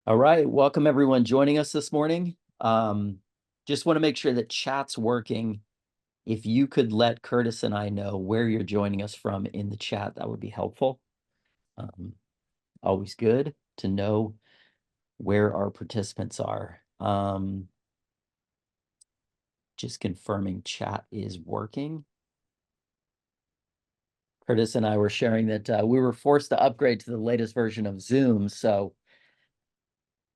All right, welcome everyone joining us this morning. Just want to make sure that chat's working. If you could let Curtis and I know where you're joining us from in the chat, that would be helpful. Um, Always good to know where our participants are. Just confirming chat is working. Curtis and I were sharing that we were forced to upgrade to the latest version of Zoom, so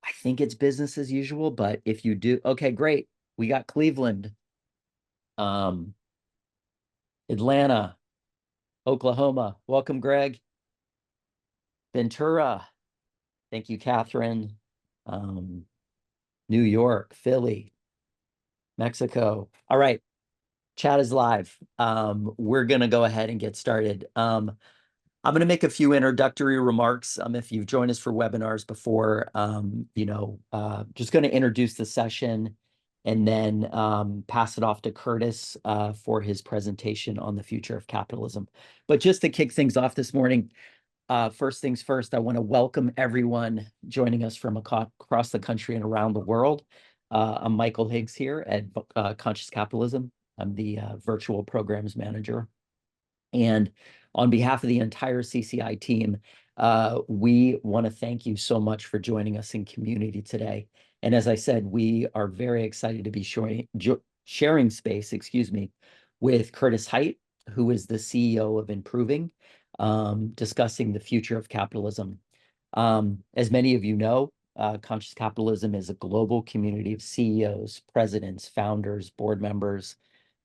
I think it's business as usual, but if you do, okay, great. We got Cleveland. Um, Atlanta, Oklahoma. Welcome, Greg. Ventura. Thank you, Catherine. New York, Philly, Mexico. All right, chat is live. We're going to go ahead and get started. I'm going to make a few introductory remarks. If you've joined us for webinars before, just going to introduce the session and then pass it off to Curtis for his presentation on the future of capitalism. But just to kick things off this morning, first things first, I want to welcome everyone joining us from across the country and around the world. I'm Michael Higgs here at Conscious Capitalism. I'm the virtual programs manager. And on behalf of the entire CCI team, we want to thank you so much for joining us in community today. And as I said, we are very excited to be sharing space, with Curtis Hite, who is the CEO of Improving, discussing the future of capitalism. As many of you know, Conscious Capitalism is a global community of CEOs, presidents, founders, board members,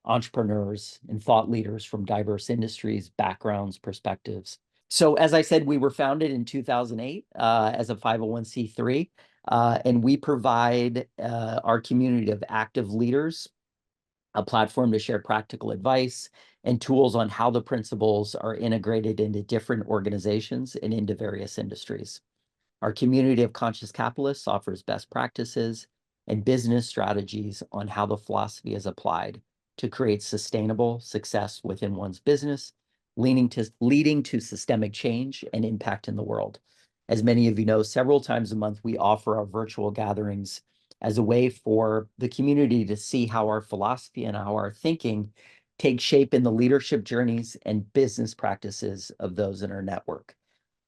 entrepreneurs, and thought leaders from diverse industries, backgrounds, perspectives. So, as I said, we were founded in 2008 as a 501c3, and we provide our community of active leaders a platform to share practical advice and tools on how the principles are integrated into different organizations and into various industries. Our community of conscious capitalists offers best practices and business strategies on how the philosophy is applied to create sustainable success within one's business, leading to systemic change and impact in the world. As many of you know, several times a month we offer our virtual gatherings as a way for the community to see how our philosophy and how our thinking take shape in the leadership journeys and business practices of those in our network.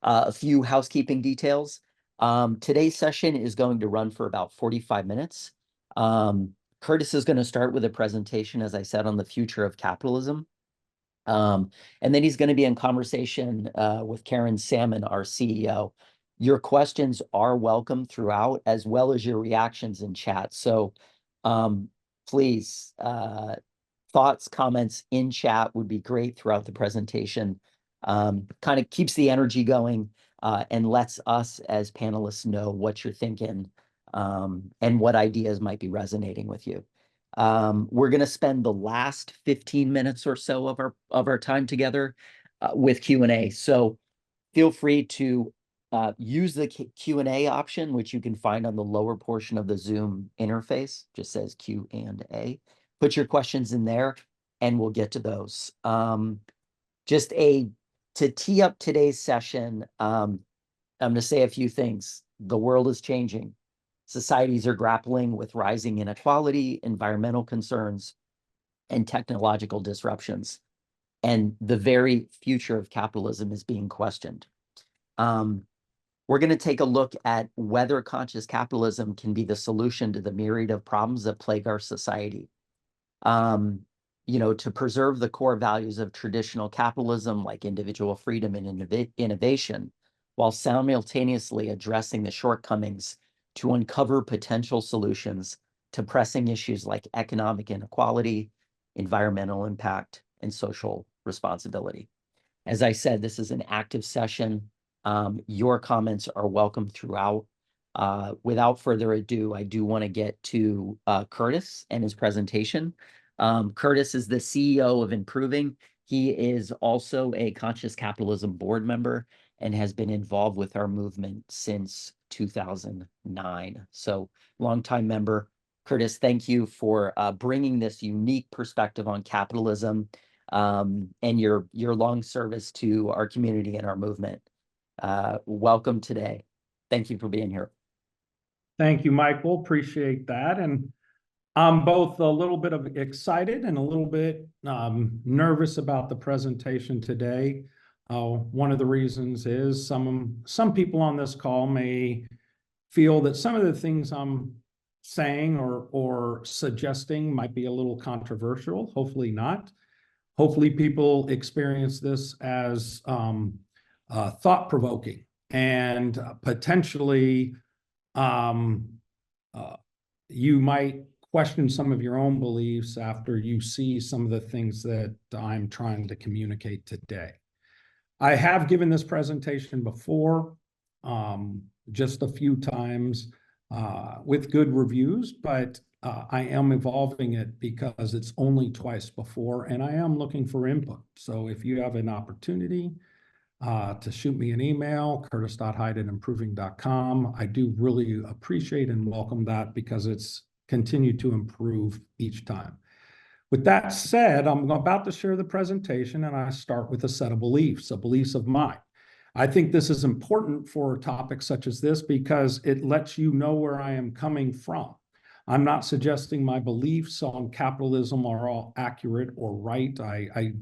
A few housekeeping details. Today's session is going to run for about 45 minutes. Curtis is going to start with a presentation, as I said, on the future of capitalism. And then he's going to be in conversation with Karen Salmon, our CEO. Your questions are welcome throughout, as well as your reactions in chat. So please, thoughts, comments in chat would be great throughout the presentation. Kind of keeps the energy going and lets us as panelists know what you're thinking and what ideas might be resonating with you. We're going to spend the last 15 minutes or so of our time together with Q&A. So feel free to use the Q&A option, which you can find on the lower portion of the Zoom interface. Just says Q&A. Put your questions in there, and we'll get to those. To tee up today's session, I'm going to say a few things. The world is changing. Societies are grappling with rising inequality, environmental concerns, and technological disruptions. And the very future of capitalism is being questioned. We're going to take a look at whether conscious capitalism can be the solution to the myriad of problems that plague our society. To preserve the core values of traditional capitalism, like individual freedom and innovation, while simultaneously addressing the shortcomings to uncover potential solutions to pressing issues like economic inequality, environmental impact, and social responsibility. As I said, this is an active session. Your comments are welcome throughout. Without further ado, I do want to get to Curtis and his presentation. Curtis is the CEO of Improving. He is also a Conscious Capitalism board member and has been involved with our movement since 2009. So longtime member. Curtis, thank you for bringing this unique perspective on capitalism and your long service to our community and our movement. Welcome today. Thank you for being here. Thank you, Michael. Appreciate that. And I'm both a little bit of excited and a little bit nervous about the presentation today. One of the reasons is some people on this call may feel that some of the things I'm saying or suggesting might be a little controversial. Hopefully not. Hopefully people experience this as thought-provoking and potentially you might question some of your own beliefs after you see some of the things that I'm trying to communicate today. I have given this presentation before, just a few times with good reviews, but I am evolving it because it's only twice before, and I am looking for input. So if you have an opportunity to shoot me an email, curtis.hite@improving.com. I do really appreciate and welcome that because it's continued to improve each time. With that said, I'm about to share the presentation, and I start with a set of beliefs of mine. I think this is important for topics such as this because it lets you know where I am coming from. I'm not suggesting my beliefs on capitalism are all accurate or right. I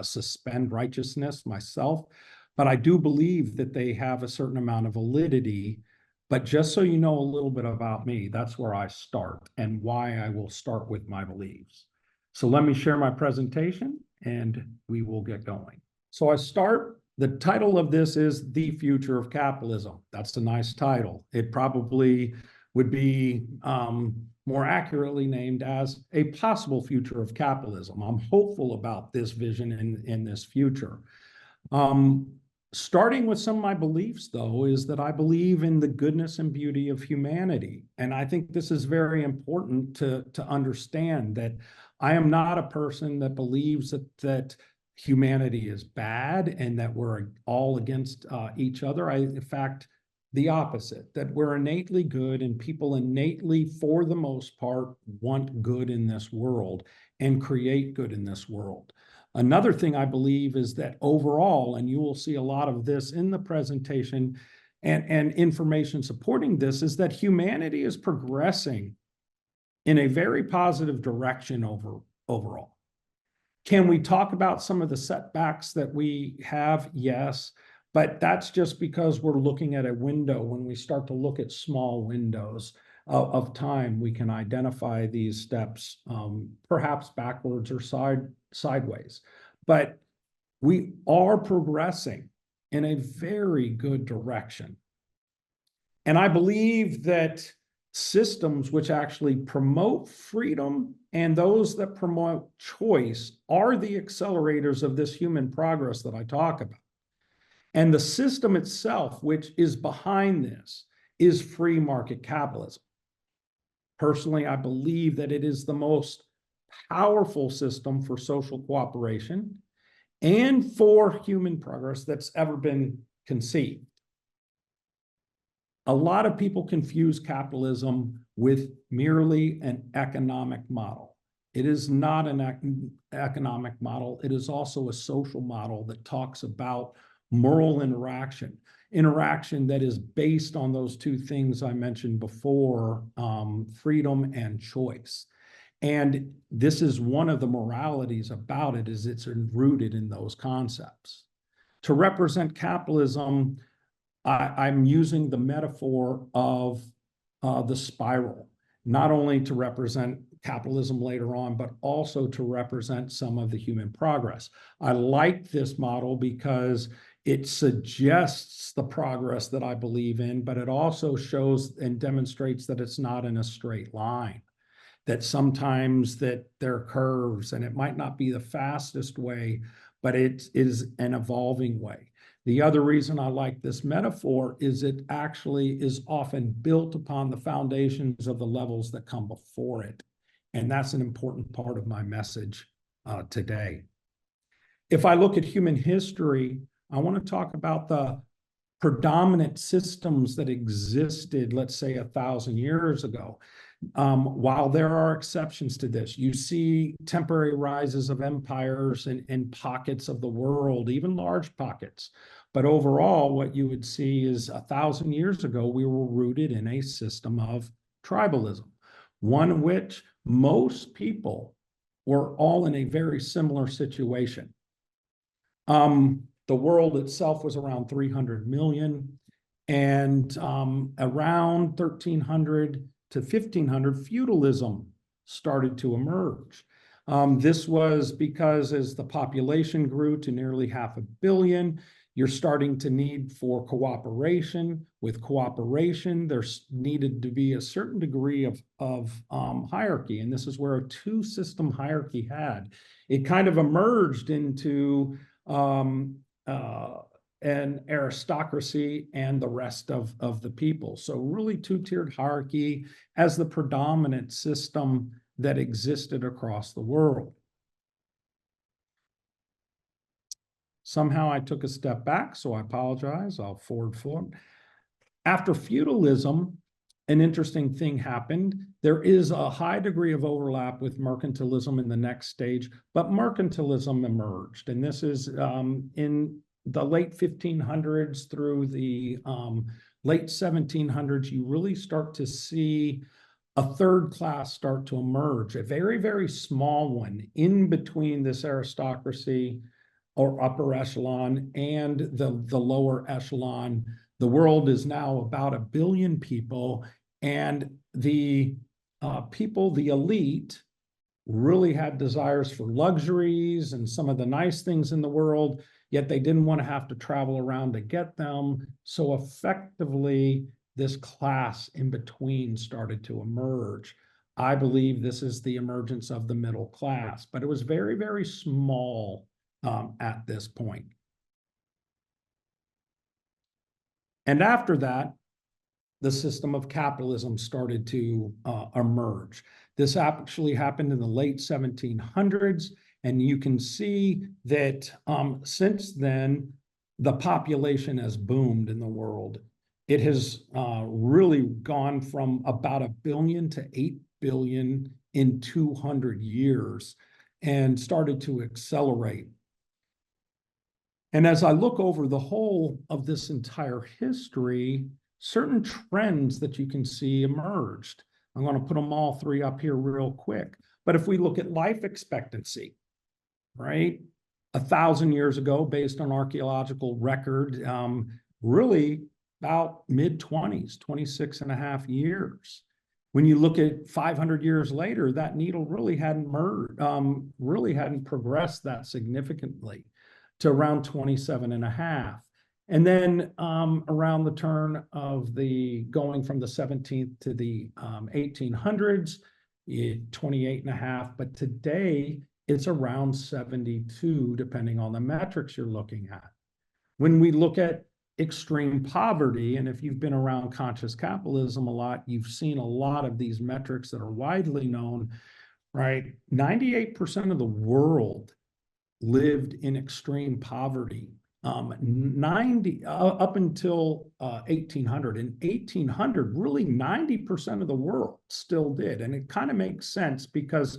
suspend righteousness myself, but I do believe that they have a certain amount of validity. But just so you know a little bit about me, that's where I start and why I will start with my beliefs. So let me share my presentation and we will get going. So the title of this is The Future of Capitalism. That's a nice title. It probably would be more accurately named as A Possible Future of Capitalism. I'm hopeful about this vision in this future. Starting with some of my beliefs, though, is that I believe in the goodness and beauty of humanity. And I think this is very important to understand that I am not a person that believes that humanity is bad and that we're all against each other. In fact, the opposite, that we're innately good and people innately, for the most part, want good in this world and create good in this world. Another thing I believe is that overall, and you will see a lot of this in the presentation and information supporting this, is that humanity is progressing in a very positive direction overall. Can we talk about some of the setbacks that we have? Yes, but that's just because we're looking at a window. When we start to look at small windows of time, we can identify these steps, perhaps backwards or sideways. But we are progressing in a very good direction. And I believe that systems which actually promote freedom and those that promote choice are the accelerators of this human progress that I talk about. And the system itself, which is behind this, is free market capitalism. Personally, I believe that it is the most powerful system for social cooperation and for human progress that's ever been conceived. A lot of people confuse capitalism with merely an economic model. It is not an economic model. It is also a social model that talks about moral interaction that is based on those two things I mentioned before, freedom and choice. And this is one of the moralities about it, is it's rooted in those concepts. To represent capitalism, I'm using the metaphor of the spiral, not only to represent capitalism later on, but also to represent some of the human progress. I like this model because it suggests the progress that I believe in, but it also shows and demonstrates that it's not in a straight line, that sometimes that there are curves and it might not be the fastest way, but it is an evolving way. The other reason I like this metaphor is it actually is often built upon the foundations of the levels that come before it. And that's an important part of my message today. If I look at human history, I want to talk about the predominant systems that existed, let's say 1,000 years ago. While there are exceptions to this, you see temporary rises of empires in pockets of the world, even large pockets. But overall, what you would see is 1,000 years ago, we were rooted in a system of tribalism, one in which most people were all in a very similar situation. The world itself was around 300 million, and around 1300 to 1500, feudalism started to emerge. This was because as the population grew to nearly 500 million, you're starting to need for cooperation. With cooperation, there's needed to be a certain degree of hierarchy, and this is where a two-system hierarchy had. It kind of emerged into an aristocracy and the rest of the people. So really two-tiered hierarchy as the predominant system that existed across the world. Somehow I took a step back, so I apologize. I'll forward. After feudalism, an interesting thing happened. There is a high degree of overlap with mercantilism in the next stage, but mercantilism emerged. And this is in the late 1500s through the late 1700s, you really start to see a third class start to emerge, a very, very small one in between this aristocracy or upper echelon and the lower echelon. The world is now about 1 billion people, and the people, the elite, really had desires for luxuries and some of the nice things in the world, yet they didn't want to have to travel around to get them. So effectively, this class in between started to emerge. I believe this is the emergence of the middle class, but it was very, very small at this point. And after that, the system of capitalism started to emerge. This actually happened in the late 1700s, and you can see that since then, the population has boomed in the world. It has really gone from about 1 billion to 8 billion in 200 years and started to accelerate. And as I look over the whole of this entire history, certain trends that you can see emerged. I'm going to put them all three up here real quick. But if we look at life expectancy, right? 1,000 years ago, based on archaeological record, really about mid-20s, 26 and a half years. When you look at 500 years later, that needle really hadn't progressed that significantly to around 27 and a half. And then around the turn of going from the 17th to the 1800s, 28 and a half. But today, it's around 72, depending on the metrics you're looking at. When we look at extreme poverty, and if you've been around conscious capitalism a lot, you've seen a lot of these metrics that are widely known, right? 98% of the world lived in extreme poverty. 90 up until 1800. In 1800, really 90% of the world still did. And it kind of makes sense because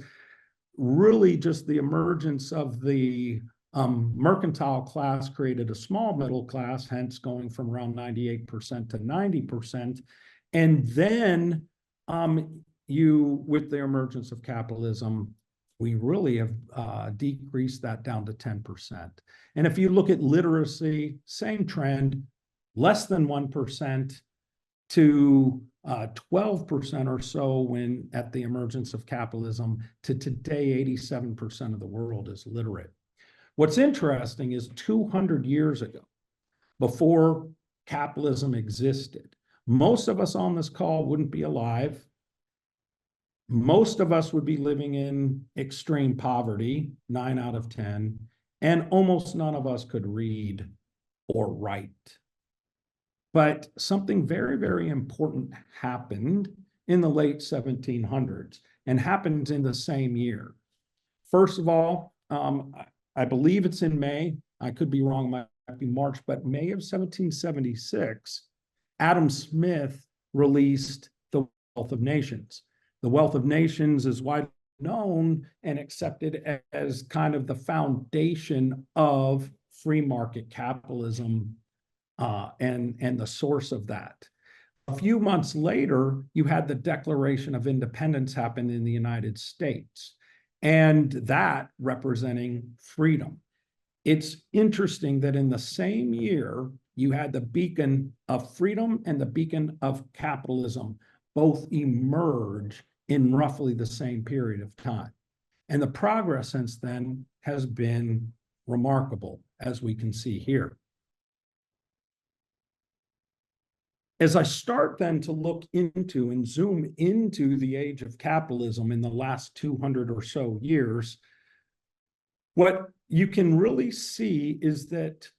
really just the emergence of the mercantile class created a small middle class, hence going from around 98% to 90%. And then with the emergence of capitalism, we really have decreased that down to 10%. And if you look at literacy, same trend, less than 1% to 12% or so when at the emergence of capitalism, to today, 87% of the world is literate. What's interesting is 200 years ago, before capitalism existed, most of us on this call wouldn't be alive. Most of us would be living in extreme poverty, 9 out of 10, and almost none of us could read or write. But something very, very important happened in the late 1700s and happened in the same year. First of all, I believe it's in May. I could be wrong, it might be March, but May of 1776, Adam Smith released The Wealth of Nations. The Wealth of Nations is widely known and accepted as kind of the foundation of free market capitalism and the source of that. A few months later, you had the Declaration of Independence happen in the United States, and that representing freedom. It's interesting that in the same year, you had the beacon of freedom and the beacon of capitalism both emerge in roughly the same period of time. And the progress since then has been remarkable, as we can see here. As I start then to look into and zoom into the age of capitalism in the last 200 or so years, what you can really see is that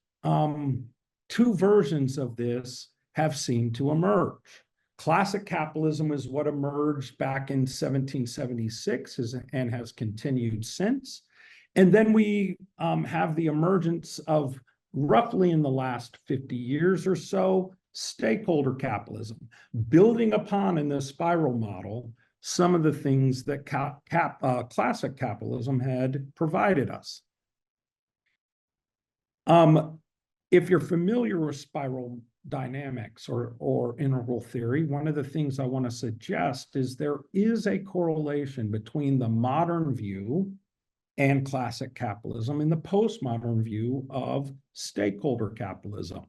two versions of this have seemed to emerge. Classic capitalism is what emerged back in 1776 and has continued since. And then we have the emergence of, roughly in the last 50 years or so, stakeholder capitalism, building upon in the spiral model some of the things that classic capitalism had provided us. If you're familiar with spiral dynamics or integral theory, one of the things I want to suggest is there is a correlation between the modern view and classic capitalism and the postmodern view of stakeholder capitalism.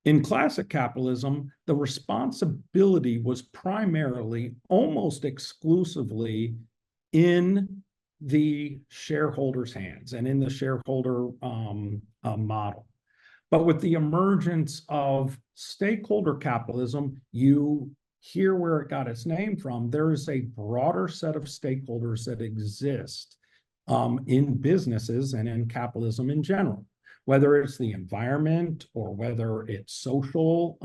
In classic capitalism, the responsibility was primarily, almost exclusively, in the shareholders' hands and in the shareholder model. But with the emergence of stakeholder capitalism, you hear where it got its name from. There is a broader set of stakeholders that exist in businesses and in capitalism in general. Whether it's the environment or whether it's social.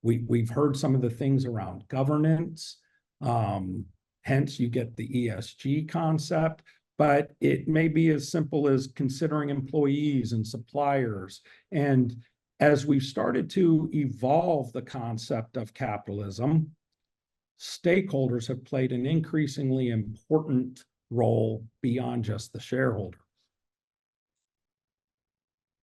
We've heard some of the things around governance. Hence, you get the ESG concept, but it may be as simple as considering employees and suppliers. And as we've started to evolve the concept of capitalism, stakeholders have played an increasingly important role beyond just the shareholder.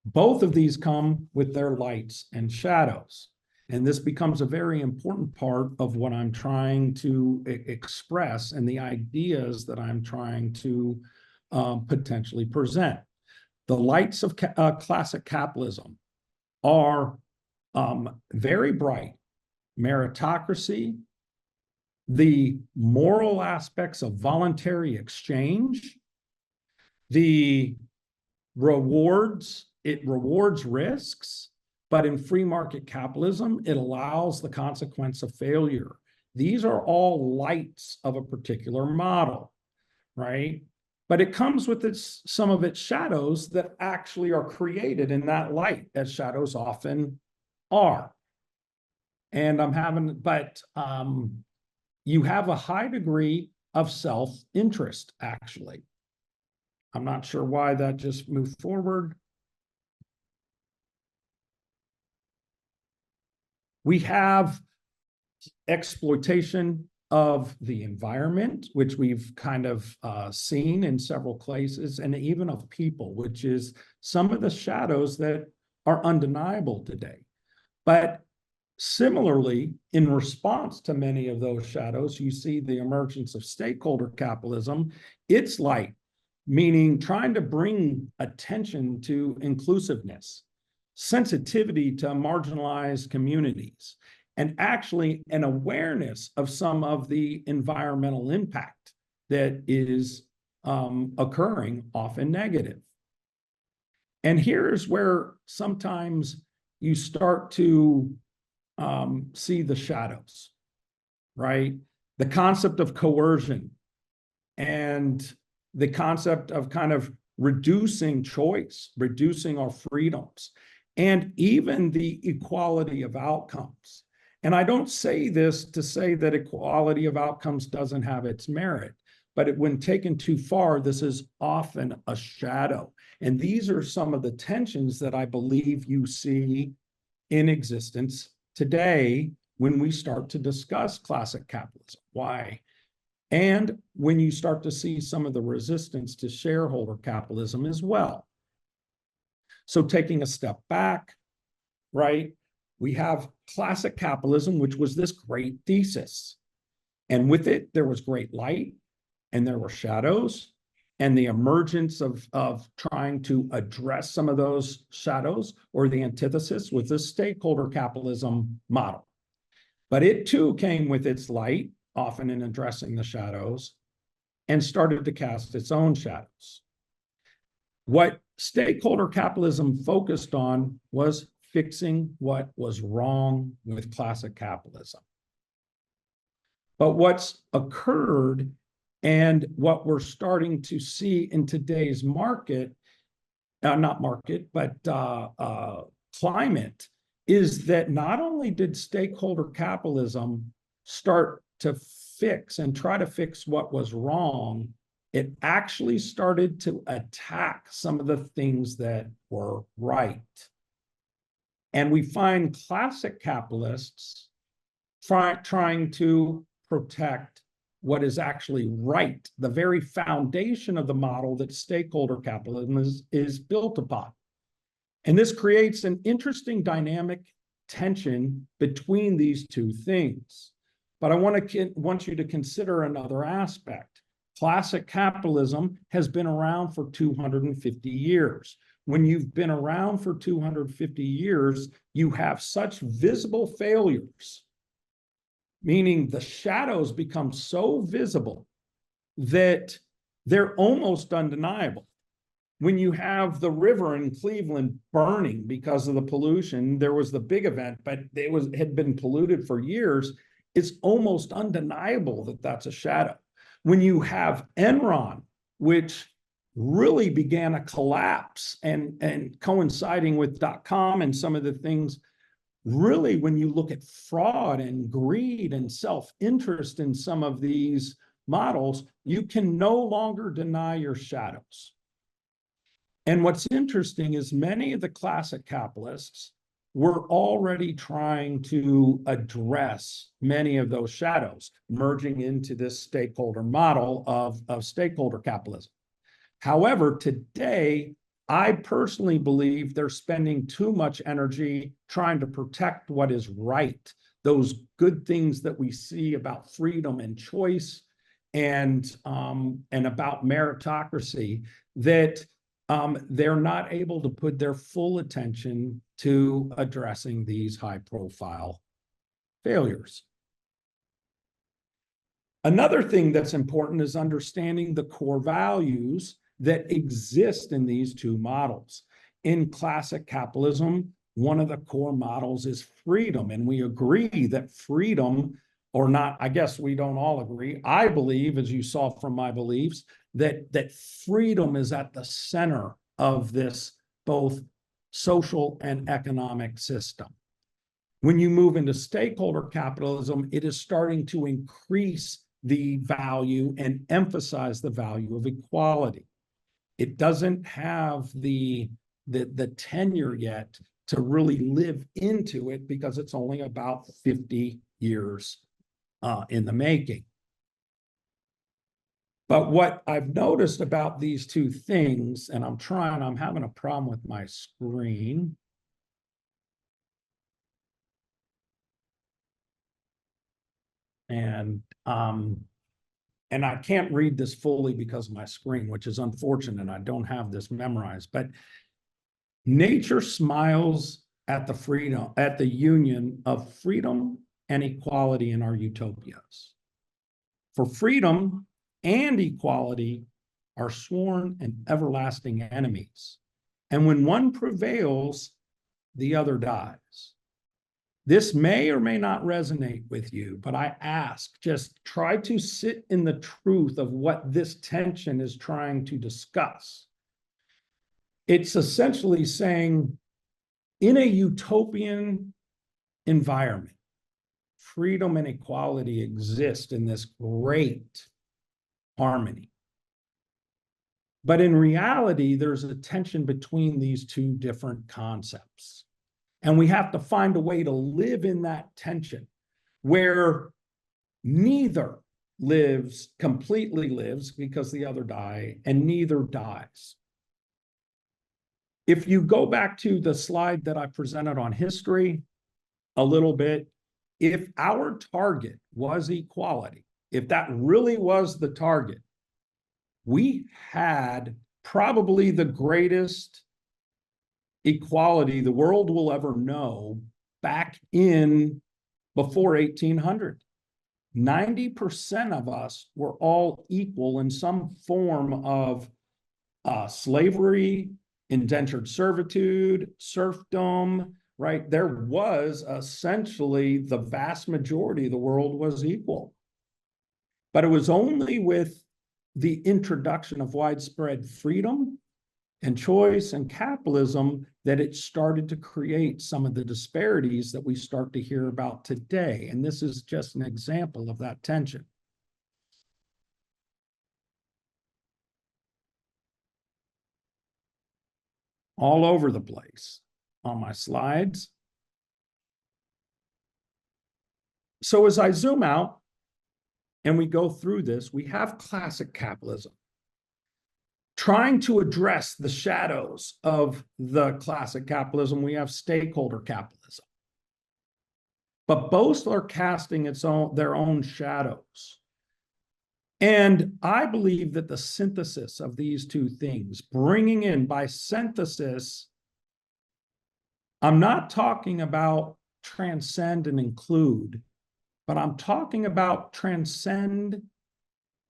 Both of these come with their lights and shadows. And this becomes a very important part of what I'm trying to express and the ideas that I'm trying to potentially present. The lights of classic capitalism are very bright. Meritocracy, the moral aspects of voluntary exchange, the rewards, it rewards risks, but in free market capitalism, it allows the consequence of failure. These are all lights of a particular model, right? But it comes with some of its shadows that actually are created in that light, as shadows often are. And you have a high degree of self-interest, actually. I'm not sure why that just moved forward. We have exploitation of the environment, which we've kind of seen in several places, and even of people, which is some of the shadows that are undeniable today. But similarly, in response to many of those shadows, you see the emergence of stakeholder capitalism. It's light, meaning trying to bring attention to inclusiveness, sensitivity to marginalized communities, and actually an awareness of some of the environmental impact that is occurring, often negative. And here's where sometimes you start to see the shadows, right? The concept of coercion and the concept of kind of reducing choice, reducing our freedoms, and even the equality of outcomes. And I don't say this to say that equality of outcomes doesn't have its merit, but when taken too far, this is often a shadow. And these are some of the tensions that I believe you see in existence today when we start to discuss classic capitalism. Why? and when you start to see some of the resistance to shareholder capitalism as well. So taking a step back, right, we have classic capitalism, which was this great thesis. And with it, there was great light and there were shadows, and the emergence of trying to address some of those shadows, or the antithesis, was the stakeholder capitalism model. But it too came with its light, often in addressing the shadows, and started to cast its own shadows. What stakeholder capitalism focused on was fixing what was wrong with classic capitalism. But what's occurred, and what we're starting to see in today's market, not market, but climate, is that not only did stakeholder capitalism start to fix and try to fix what was wrong, it actually started to attack some of the things that were right. And we find classic capitalists trying to protect what is actually right, the very foundation of the model that stakeholder capitalism is built upon. And this creates an interesting dynamic tension between these two things. But I want you to consider another aspect. Classic capitalism has been around for 250 years. When you've been around for 250 years, you have such visible failures, meaning the shadows become so visible that they're almost undeniable. When you have the river in Cleveland burning because of the pollution, there was the big event, but it had been polluted for years. It's almost undeniable that that's a shadow. When you have Enron, which really began a collapse, and coinciding with .com and some of the things, really, when you look at fraud and greed and self-interest in some of these models, you can no longer deny your shadows. And what's interesting is many of the classic capitalists were already trying to address many of those shadows, merging into this stakeholder model of stakeholder capitalism. However, today, I personally believe they're spending too much energy trying to protect what is right, those good things that we see about freedom and choice, and about meritocracy, that they're not able to put their full attention to addressing these high-profile failures. Another thing that's important is understanding the core values that exist in these two models. In classic capitalism, one of the core models is freedom, and we agree that freedom, or not, I guess we don't all agree. I believe, as you saw from my beliefs, that freedom is at the center of this both social and economic system. When you move into stakeholder capitalism, it is starting to increase the value and emphasize the value of equality. It doesn't have the tenure yet to really live into it, because it's only about 50 years in the making. But what I've noticed about these two things, and I'm having a problem with my screen. And I can't read this fully because of my screen, which is unfortunate. I don't have this memorized, but nature smiles at the union of freedom and equality in our utopias. For freedom and equality are sworn and everlasting enemies. And when one prevails, the other dies. This may or may not resonate with you, but I ask, just try to sit in the truth of what this tension is trying to discuss. It's essentially saying, in a utopian environment, freedom and equality exist in this great harmony. But in reality, there's a tension between these two different concepts. And we have to find a way to live in that tension where neither completely lives because the other die, and neither dies. If you go back to the slide that I presented on history a little bit, if our target was equality, if that really was the target, we had probably the greatest equality the world will ever know back in before 1800. 90% of us were all equal in some form of slavery, indentured servitude, serfdom, right? There was essentially the vast majority of the world was equal. But it was only with the introduction of widespread freedom and choice and capitalism that it started to create some of the disparities that we start to hear about today. And this is just an example of that tension. All over the place on my slides. So as I zoom out and we go through this, we have classic capitalism trying to address the shadows of the classic capitalism. We have stakeholder capitalism, but both are casting their own shadows. And I believe that the synthesis of these two things, bringing in by synthesis, I'm not talking about transcend and include, but I'm talking about transcend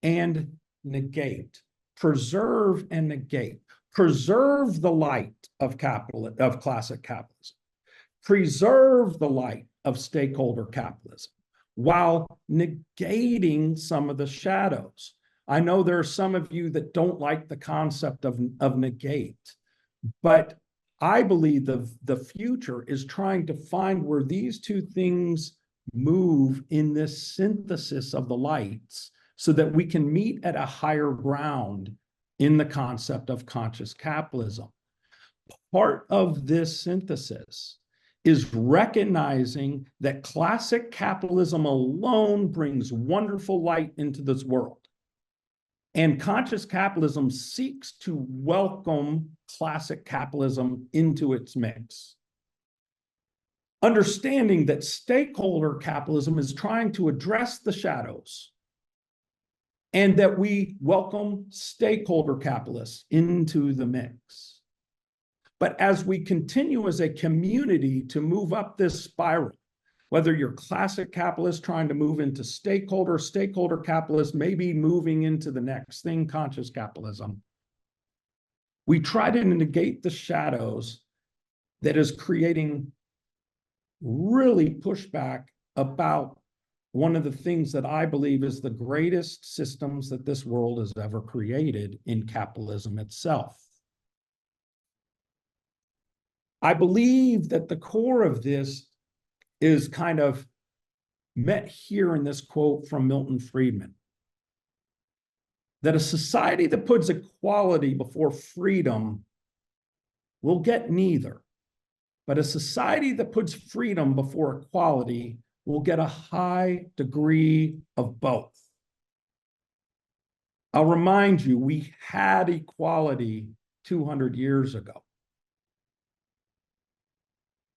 and negate, preserve and negate, preserve the light of classic capitalism, preserve the light of stakeholder capitalism, while negating some of the shadows. I know there are some of you that don't like the concept of negate, but I believe the future is trying to find where these two things move in this synthesis of the lights so that we can meet at a higher ground in the concept of conscious capitalism. Part of this synthesis is recognizing that classic capitalism alone brings wonderful light into this world. And conscious capitalism seeks to welcome classic capitalism into its mix. Understanding that stakeholder capitalism is trying to address the shadows, and that we welcome stakeholder capitalists into the mix. But as we continue as a community to move up this spiral, whether you're classic capitalist trying to move into stakeholder capitalist, maybe moving into the next thing, conscious capitalism, we try to negate the shadows that is creating really pushback about one of the things that I believe is the greatest systems that this world has ever created in capitalism itself. I believe that the core of this is kind of met here in this quote from Milton Friedman, that a society that puts equality before freedom will get neither, but a society that puts freedom before equality will get a high degree of both. I'll remind you, we had equality 200 years ago.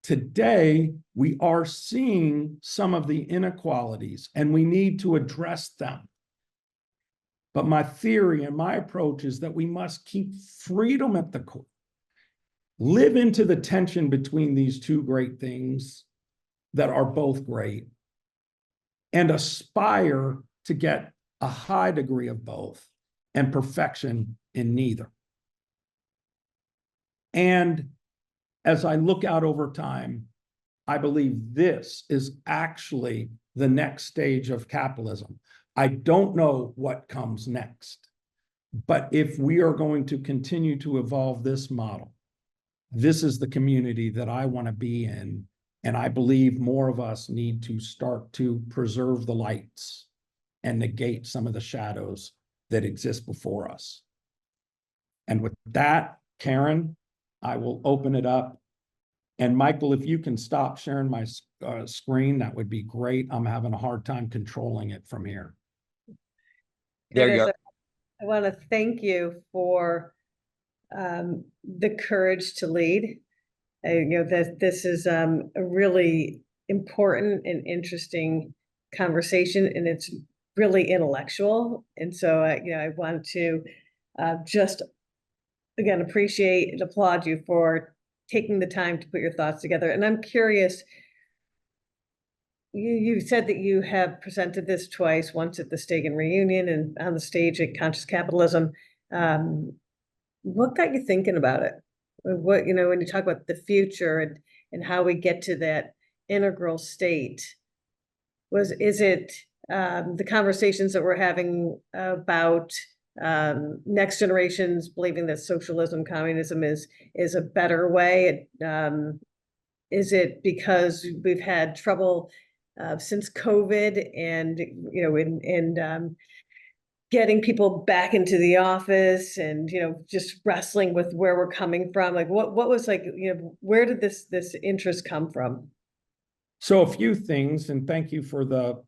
Today, we are seeing some of the inequalities, and we need to address them. But my theory and my approach is that we must keep freedom at the core, live into the tension between these two great things that are both great, and aspire to get a high degree of both and perfection in neither. And as I look out over time, I believe this is actually the next stage of capitalism. I don't know what comes next, but if we are going to continue to evolve this model, this is the community that I want to be in. And I believe more of us need to start to preserve the lights and negate some of the shadows that exist before us. And with that, Karen, I will open it up. And Michael, if you can stop sharing my screen, that would be great. I'm having a hard time controlling it from here. There you Curtis, are. I want to thank you for the courage to lead. That this is a really important and interesting conversation, and it's really intellectual. And so, I want to just again appreciate and applaud you for taking the time to put your thoughts together. And I'm curious. You said that you have presented this twice, once at the Stagen reunion and on the stage at Conscious Capitalism. Um, what got you thinking about it? What, when you talk about the future and how we get to that integral state, is it the conversations that we're having about next generations believing that socialism, communism is a better way? Is it because we've had trouble since COVID and, getting people back into the office and, just wrestling with where we're coming from? Like what was like, where did this interest come from? So a few things, and thank you for the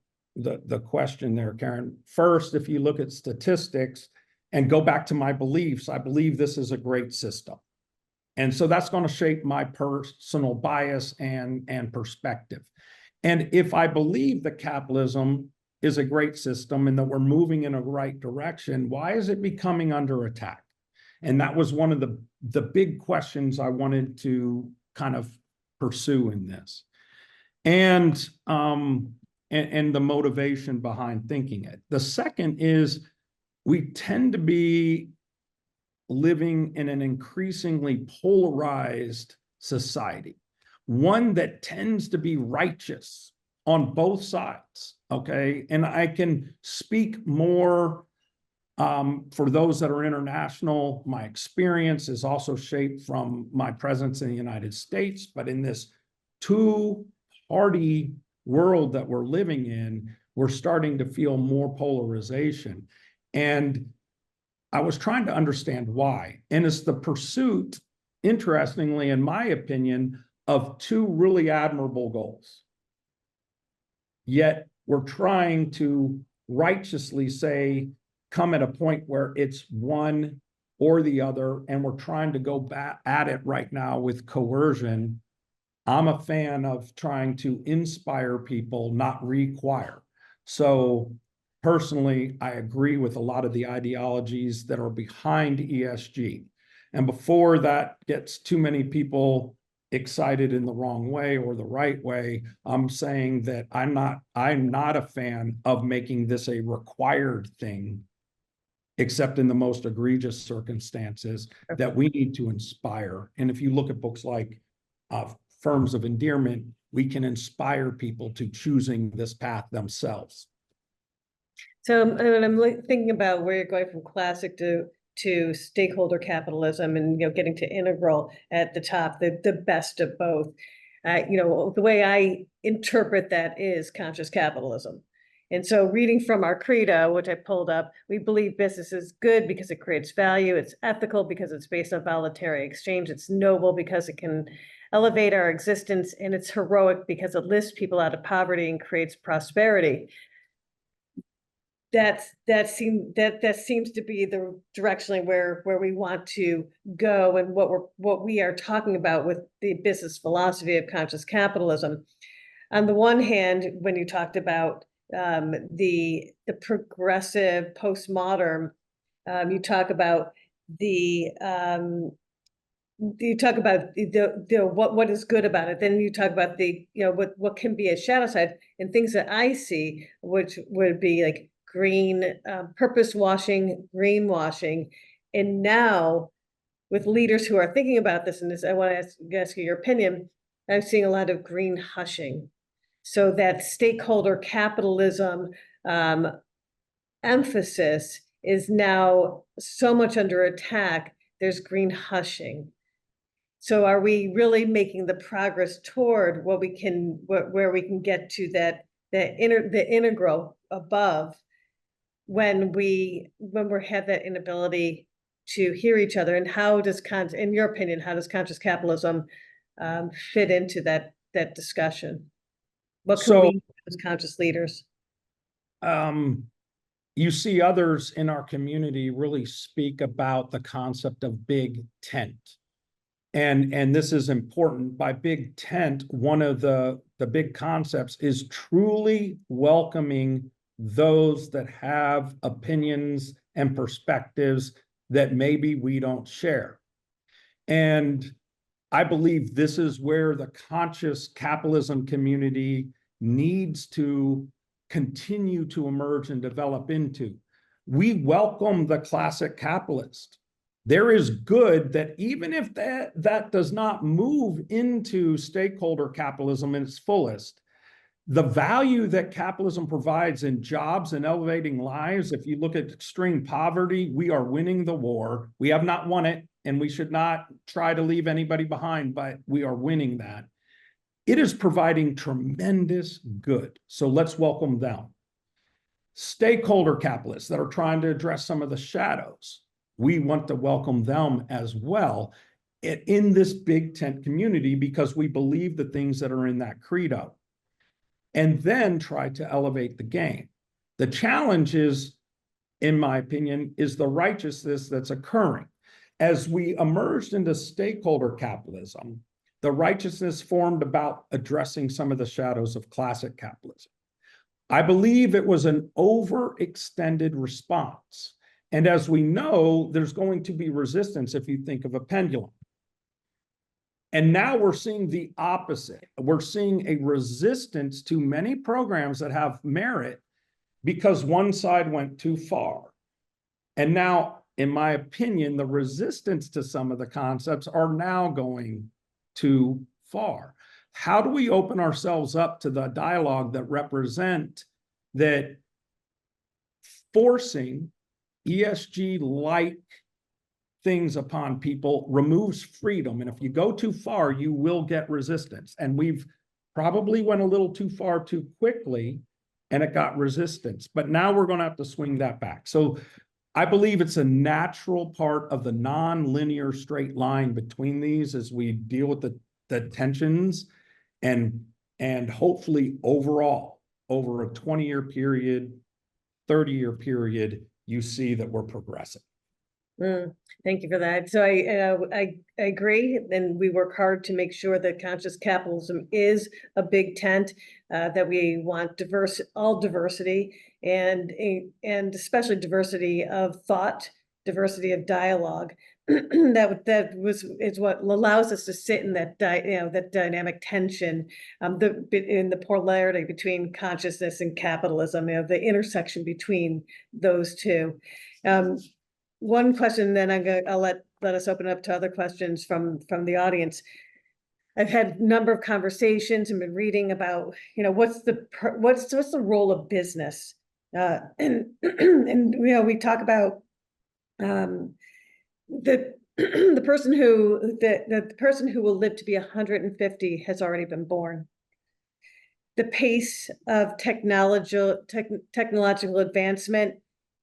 question there, Karen. First, if you look at statistics and go back to my beliefs, I believe this is a great system. And so that's going to shape my personal bias and perspective. And if I believe that capitalism is a great system and that we're moving in a right direction, why is it becoming under attack? And that was one of the big questions I wanted to kind of pursue in this. And the motivation behind thinking it. The second is we tend to be living in an increasingly polarized society, one that tends to be righteous on both sides, okay? And I can speak more for those that are international. My experience is also shaped from my presence in the United States, but in this two-party world that we're living in, we're starting to feel more polarization. And I was trying to understand why. And it's the pursuit, interestingly, in my opinion, of two really admirable goals. Yet we're trying to righteously say, come at a point where it's one or the other, and we're trying to go back at it right now with coercion. I'm a fan of trying to inspire people, not require. So personally, I agree with a lot of the ideologies that are behind ESG. And before that gets too many people excited in the wrong way or the right way, I'm saying that I'm not a fan of making this a required thing, except in the most egregious circumstances, that we need to inspire. And if you look at books like Forms of Endearment, we can inspire people to choosing this path themselves. So when I'm thinking about where you're going from classic to stakeholder capitalism and getting to integral at the top, the best of both. The way I interpret that is conscious capitalism. And so reading from our credo, which I pulled up, we believe business is good because it creates value. It's ethical because it's based on voluntary exchange. It's noble because it can elevate our existence. And it's heroic because it lifts people out of poverty and creates prosperity. That seems to be the directionally where we want to go, and what we are talking about with the business philosophy of conscious capitalism. On the one hand, when you talked about the progressive postmodern, you talk about the what is good about it. Then you talk about the what can be a shadow side, and things that I see, which would be like green purpose washing, greenwashing. And now with leaders who are thinking about this, and this, I want to ask you your opinion, I'm seeing a lot of green hushing. So that stakeholder capitalism emphasis is now so much under attack, there's green hushing. So are we really making the progress toward where we can get to the integral above, when we have that inability to hear each other? And in your opinion, how does conscious capitalism fit into that discussion? What can we do as conscious leaders? you see others in our community really speak about the concept of big tent. And this is important. By big tent, one of the big concepts is truly welcoming those that have opinions and perspectives that maybe we don't share. And I believe this is where the conscious capitalism community needs to continue to emerge and develop into. We welcome the classic capitalist. There is good that even if that does not move into stakeholder capitalism in its fullest, the value that capitalism provides in jobs and elevating lives, if you look at extreme poverty, we are winning the war. We have not won it, and we should not try to leave anybody behind, but we are winning that. It is providing tremendous good. So let's welcome them. Stakeholder capitalists that are trying to address some of the shadows, we want to welcome them as well in this big tent community because we believe the things that are in that credo. And then try to elevate the game. The challenge is, in my opinion, is the righteousness that's occurring. As we emerged into stakeholder capitalism, the righteousness formed about addressing some of the shadows of classic capitalism. I believe it was an overextended response. And as we know, there's going to be resistance if you think of a pendulum. And now we're seeing the opposite. We're seeing a resistance to many programs that have merit because one side went too far. And now, in my opinion, the resistance to some of the concepts are now going too far. How do we open ourselves up to the dialogue that represent that forcing ESG-like things upon people removes freedom? And if you go too far, you will get resistance. And we've probably went a little too far too quickly, and it got resistance. But now we're going to have to swing that back. So I believe it's a natural part of the non-linear straight line between these as we deal with the tensions and hopefully overall, over a 20-year period, 30-year period, you see that we're progressing. Thank you for that. So I agree, and we work hard to make sure that conscious capitalism is a big tent, that we want all diversity, and especially diversity of thought, diversity of dialogue. Is what allows us to sit in that that dynamic tension, in the polarity between consciousness and capitalism, the intersection between those two. One question, then I'll let us open up to other questions from the audience. I've had a number of conversations and been reading about, what's the role of business, and we talk about the person who will live to be 150 has already been born. The pace of technological advancement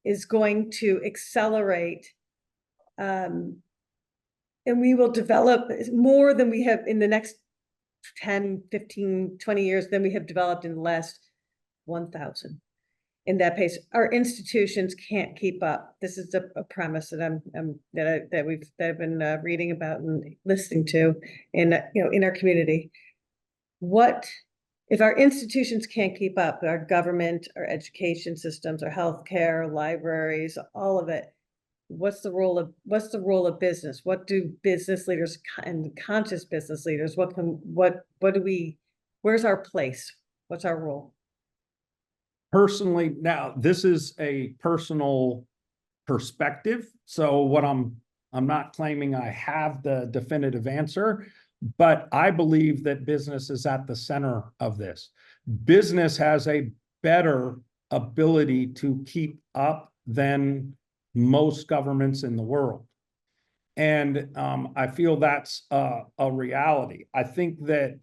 is going to accelerate, and we will develop more than we have in the next 10, 15, 20 years than we have developed in the last 1,000. In that pace, our institutions can't keep up. This is a premise that I've been reading about and listening to in our community. What if our institutions can't keep up? Our government, our education systems, our healthcare, libraries, all of it. What's the role of business? What do business leaders and conscious business leaders? Where's our place? What's our role? Personally, now this is a personal perspective. So what I'm not claiming I have the definitive answer, but I believe that business is at the center of this. Business has a better ability to keep up than most governments in the world. And I feel that's a reality. I think that,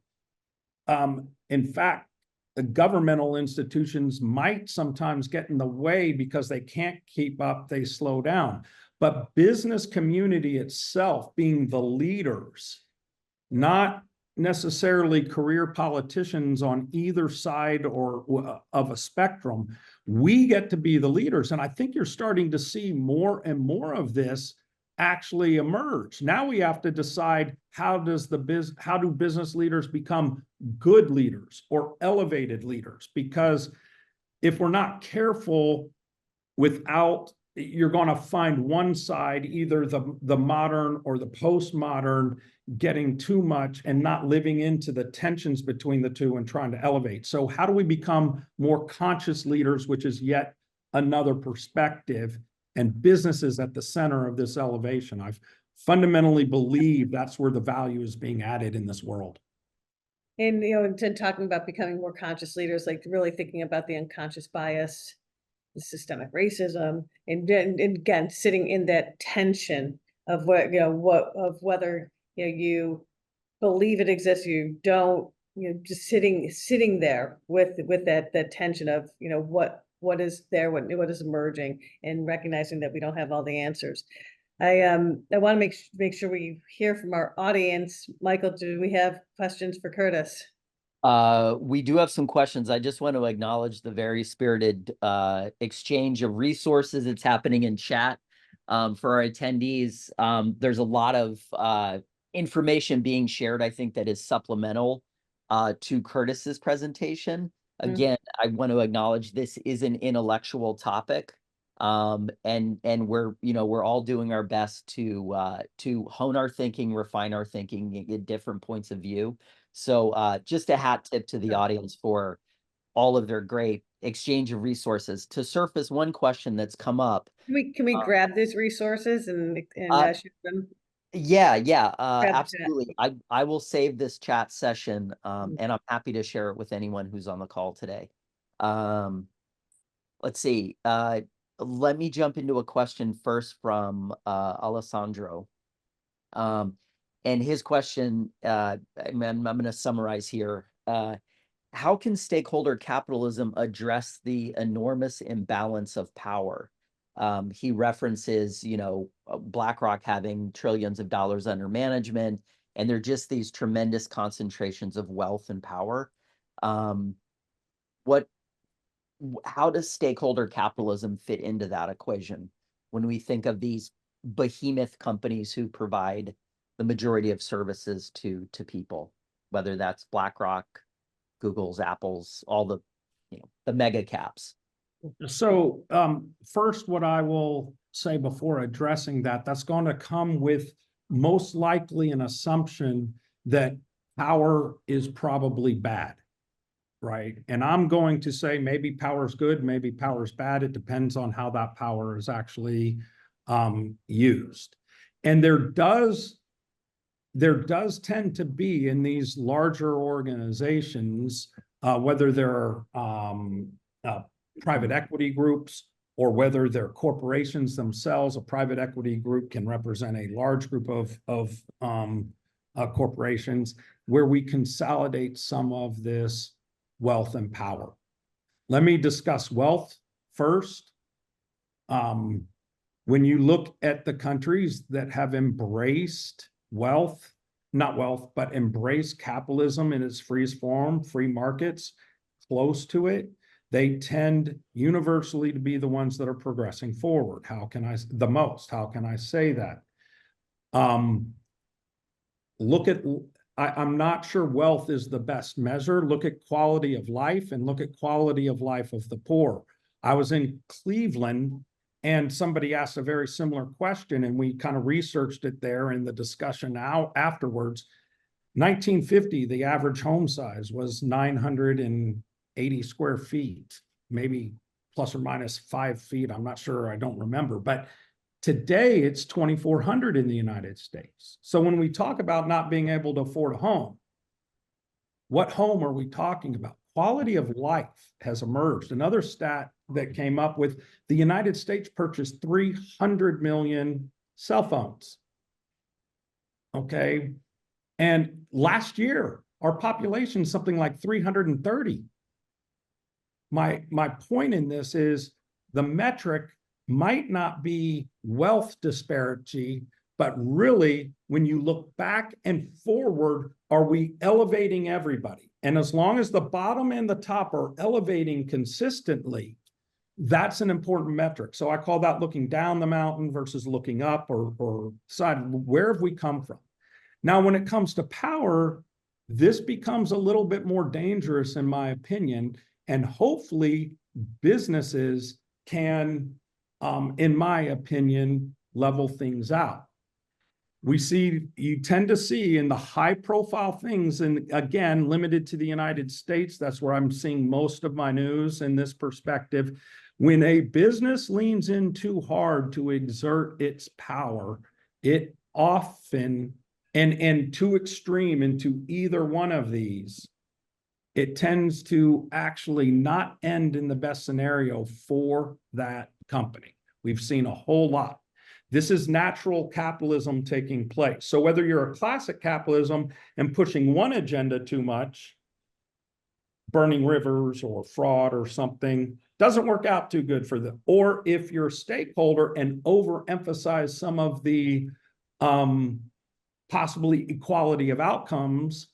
in fact, the governmental institutions might sometimes get in the way because they can't keep up, they slow down. But business community itself, being the leaders, not necessarily career politicians on either side or of a spectrum. We get to be the leaders. And I think you're starting to see more and more of this actually emerge. Now we have to decide, how do business leaders become good leaders or elevated leaders? Because if we're not careful, you're going to find one side, either the modern or the postmodern, getting too much and not living into the tensions between the two and trying to elevate. So how do we become more conscious leaders, which is yet another perspective, and businesses at the center of this elevation? I've fundamentally believe that's where the value is being added in this world. And, you know, and talking about becoming more conscious leaders, like really thinking about the unconscious bias, the systemic racism, and again, sitting in that tension of of whether, you believe it exists, you don't, just sitting there with that tension of, what is there, what is emerging, and recognizing that we don't have all the answers. I want to make sure we hear from our audience. Michael, do we have questions for Curtis? We do have some questions. I just want to acknowledge the very spirited exchange of resources that's happening in chat for our attendees. There's a lot of information being shared, I think, that is supplemental to Curtis's presentation. Again, I want to acknowledge this is an intellectual topic. And we're all doing our best to hone our thinking, refine our thinking, get different points of view. So just a hat tip to the audience for all of their great exchange of resources. To surface one question that's come up. Can we grab these resources and share them? Yeah, Grab absolutely. I will save this chat session, and I'm happy to share it with anyone who's on the call today. Let's see. Let me jump into a question first from Alessandro. And his question, I'm going to summarize here. How can stakeholder capitalism address the enormous imbalance of power? He references, BlackRock having trillions of dollars under management, and they're just these tremendous concentrations of wealth and power. How does stakeholder capitalism fit into that equation when we think of these behemoth companies who provide the majority of services to people, whether that's BlackRock, Google's, Apple's, all the mega caps? So first, what I will say before addressing that's going to come with most likely an assumption that power is probably bad. Right. And I'm going to say maybe power is good, maybe power is bad. It depends on how that power is actually used. And there does tend to be in these larger organizations, whether they're private equity groups or whether they're corporations themselves. A private equity group can represent a large group of corporations, where we consolidate some of this wealth and power. Let me discuss wealth first. When you look at the countries that have embraced embraced capitalism in its freest form, free markets, close to it, they tend universally to be the ones that are progressing forward. How can I say that? I'm not sure wealth is the best measure. Look at quality of life and look at quality of life of the poor. I was in Cleveland and somebody asked a very similar question, and we kind of researched it there in the discussion now afterwards. 1950, the average home size was 980 square feet, maybe plus or minus 5 feet. I'm not sure. I don't remember. But today, it's 2,400 in the United States. So when we talk about not being able to afford a home, what home are we talking about? Quality of life has emerged. Another stat that came up with the United States purchased 300 million cell phones. Okay. And last year, our population is something like 330. My point in this is the metric might not be wealth disparity, but really, when you look back and forward, are we elevating everybody? And as long as the bottom and the top are elevating consistently, that's an important metric. So I call that looking down the mountain versus looking up, or side. Where have we come from? Now, when it comes to power, this becomes a little bit more dangerous, in my opinion, and hopefully businesses can, in my opinion, level things out. You tend to see in the high profile things, and again, limited to the United States, that's where I'm seeing most of my news in this perspective. When a business leans in too hard to exert its power, it often, and too extreme into either one of these, it tends to actually not end in the best scenario for that company. We've seen a whole lot. This is natural capitalism taking place. So whether you're a classic capitalism and pushing one agenda too much, burning rivers or fraud or something, doesn't work out too good for them. Or if you're a stakeholder and overemphasize some of the possibly equality of outcomes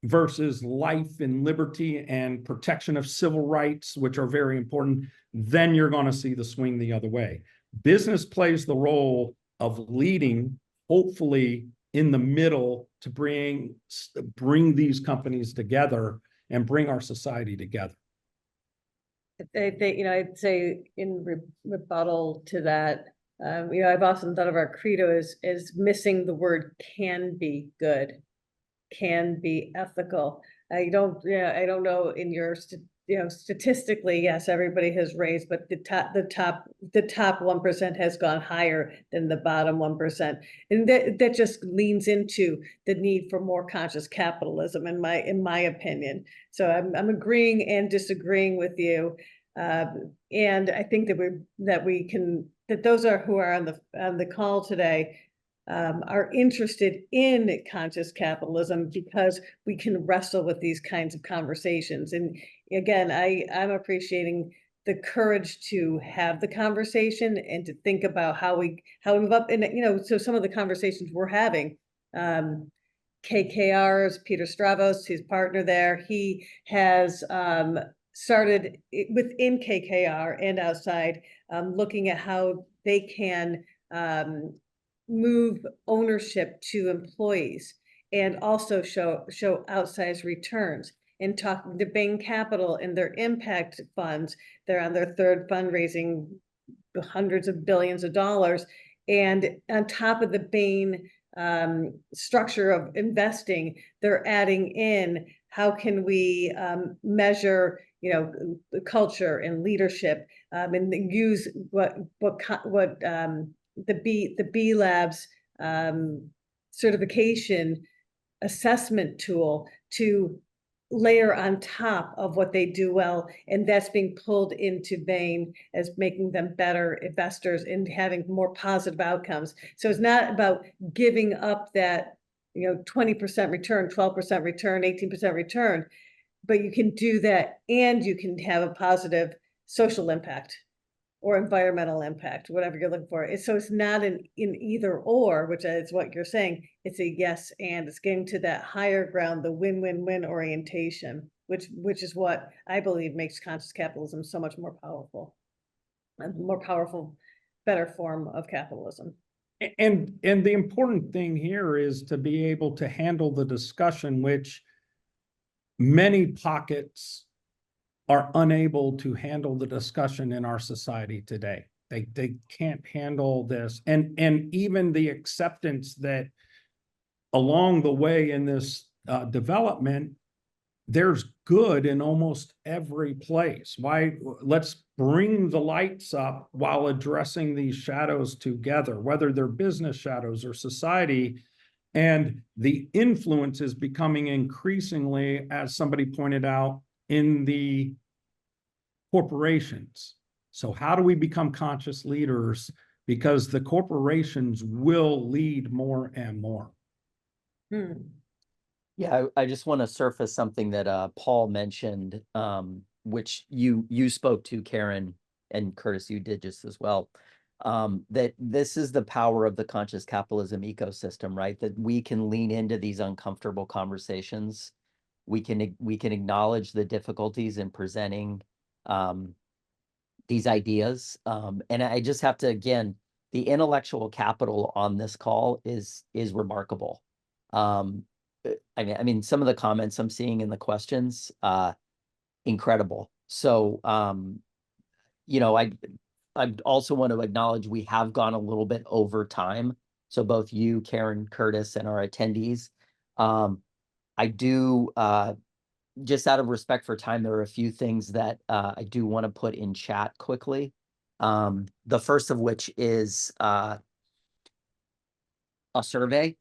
versus life and liberty and protection of civil rights, which are very important, then you're going to see the swing the other way. Business plays the role of leading, hopefully in the middle, to bring these companies together and bring our society together. I'd say in rebuttal to that, I've often thought of our credo as missing the word "can be good," can be ethical. I don't know in your statistically, yes, everybody has raised, but the top 1% has gone higher than the bottom 1%, and that just leans into the need for more conscious capitalism, in my opinion. So I'm agreeing and disagreeing with you, and I think that those who are on the call today are interested in conscious capitalism, because we can wrestle with these kinds of conversations. And again, I'm appreciating the courage to have the conversation and to think about how we move up. And so some of the conversations we're having, KKR's Peter Stravos, his partner there, he has started within KKR and outside, looking at how they can move ownership to employees and also show outsized returns. And talking to Bain Capital and their impact funds, they're on their third fundraising, hundreds of billions of dollars. And on top of the Bain structure of investing, they're adding in how can we measure the culture and leadership, and use what the B Labs certification assessment tool to layer on top of what they do well, and that's being pulled into Bain as making them better investors and having more positive outcomes. So it's not about giving up that 20% return, 12% return, 18% return, but you can do that and you can have a positive social impact or environmental impact, whatever you're looking for. So it's not an either or, which is what you're saying. It's a yes and. It's getting to that higher ground, the win-win-win orientation, which is what I believe makes conscious capitalism so much more powerful, better form of capitalism. And the important thing here is to be able to handle the discussion, which many pockets are unable to handle the discussion in our society today. They can't handle this. And even the acceptance that along the way in this development, there's good in almost every place. Let's bring the lights up while addressing these shadows together, whether they're business shadows or society. And the influence is becoming increasingly, as somebody pointed out, in the corporations. So how do we become conscious leaders? Because the corporations will lead more and more. Yeah, I just want to surface something that Paul mentioned, which you spoke to, Karen, and Curtis, you did just as well. that this is the power of the conscious capitalism ecosystem, right? That we can lean into these uncomfortable conversations. We can acknowledge the difficulties in presenting these ideas. And I just have to, again, the intellectual capital on this call is remarkable. I mean, some of the comments I'm seeing in the questions, incredible. So, you know, I also want to acknowledge we have gone a little bit over time. So both you, Karen, Curtis, and our attendees. I do, just out of respect for time, there are a few things that I do want to put in chat quickly. The first of which is a survey,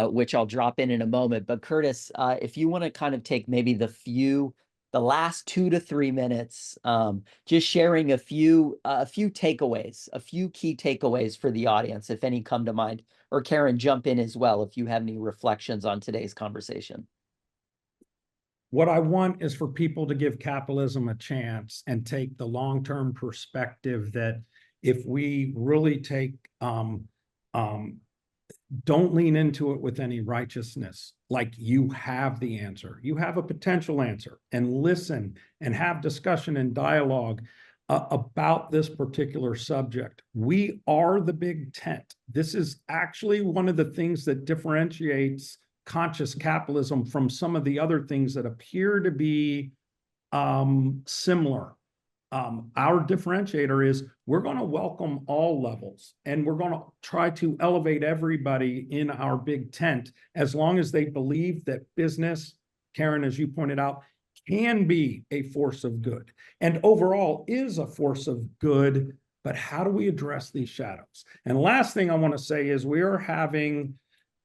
which I'll drop in a moment. But Curtis, if you want to kind of take maybe the last 2 to 3 minutes, just sharing a few takeaways, a few key takeaways for the audience, if any come to mind. Or Karen, jump in as well if you have any reflections on today's conversation. What I want is for people to give capitalism a chance and take the long-term perspective that if we really take, don't lean into it with any righteousness, like you have the answer. You have a potential answer, and listen and have discussion and dialogue about this particular subject. We are the big tent. This is actually one of the things that differentiates conscious capitalism from some of the other things that appear to be similar. Our differentiator is we're going to welcome all levels, and we're going to try to elevate everybody in our big tent as long as they believe that business, Karen, as you pointed out, can be a force of good and overall is a force of good. But how do we address these shadows? And last thing I want to say is we are having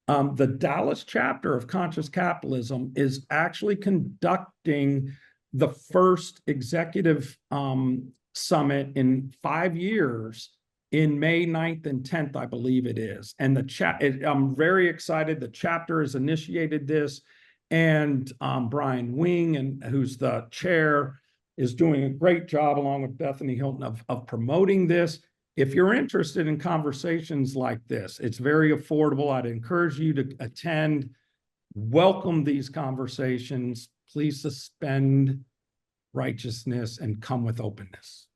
the Dallas chapter of Conscious Capitalism is actually conducting the first executive summit in 5 years in May 9th and 10th, I believe it is. And I'm very excited. The chapter has initiated this, and Brian Wing, who's the chair, is doing a great job along with Bethany Hilton of promoting this. If you're interested in conversations like this, it's very affordable. I'd encourage you to attend. Welcome these conversations. Please suspend righteousness and come with openness.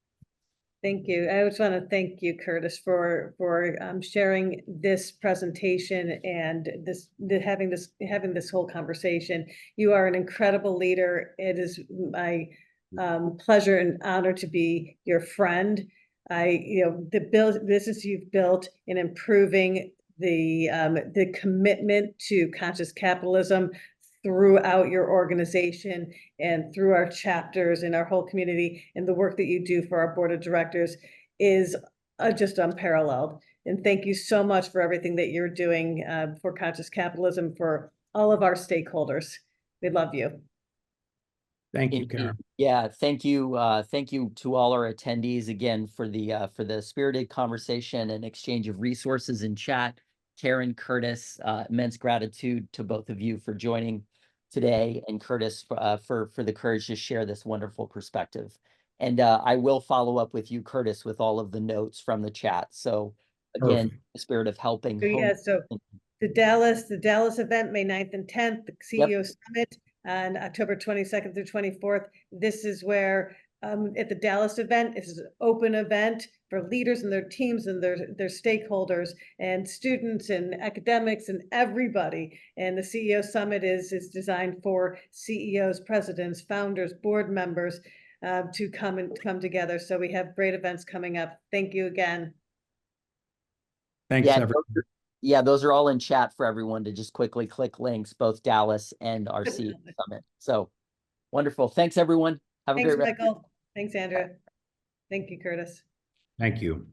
Thank you. I just want to thank you, Curtis, for sharing this presentation and having this whole conversation. You are an incredible leader. It is my pleasure and honor to be your friend. The business you've built in improving the commitment to conscious capitalism throughout your organization and through our chapters in our whole community, and the work that you do for our board of directors is just unparalleled. And thank you so much for everything that you're doing for conscious capitalism, for all of our stakeholders. We love you. Thank you, Karen. Yeah, thank you. Thank you to all our attendees again for the spirited conversation and exchange of resources in chat. Karen, Curtis, immense gratitude to both of you for joining today, and Curtis for the courage to share this wonderful perspective. And I will follow up with you, Curtis, with all of the notes from the chat. So again, the spirit of helping. So, yeah, so the Dallas event, May 9th and 10th, the CEO Summit on October 22nd through 24th. This is where at the Dallas event, it's an open event for leaders and their teams and their stakeholders and students and academics and everybody. And the CEO Summit is designed for CEOs, presidents, founders, board members to come together. So we have great events coming up. Thank you again. Thanks, everyone. Yeah, those are all in chat for everyone to just quickly click links, both Dallas and our CEO Summit. So wonderful. Thanks, everyone. Have a great rest. Thanks, Michael. Thanks, Andrea. Thank you, Curtis. Thank you.